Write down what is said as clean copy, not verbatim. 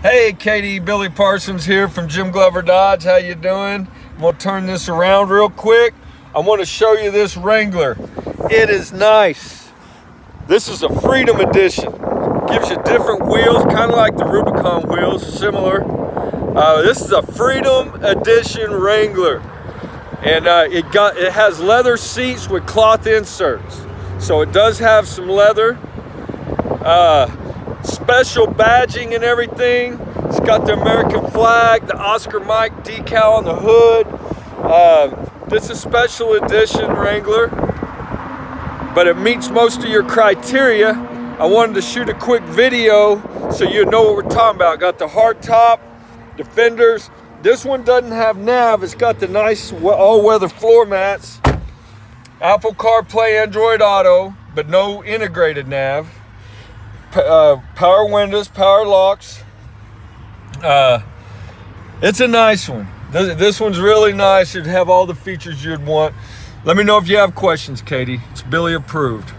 Hey Katie, Billy Parsons here from Jim Glover Dodge. How you doing? I'm gonna turn this around real quick. I want to show you this Wrangler. It is nice. This is a Freedom Edition. Gives you different wheels, kind of like the Rubicon wheels, similar. This is a Freedom Edition Wrangler, and it has leather seats with cloth inserts. So it does have some leather. Special badging and everything. It's got the American flag, the Oscar Mike decal on the hood. This is special edition Wrangler, but it meets most of your criteria. I wanted to shoot a quick video so you know what we're talking about. Got the hard top, the fenders. This one doesn't have nav. It's got the nice all-weather floor mats. Apple CarPlay, Android Auto, but no integrated nav. Power windows, power locks. It's a nice one. This one's really nice. It'd have all the features you'd want. Let me know if you have questions, Katie. It's Billy approved.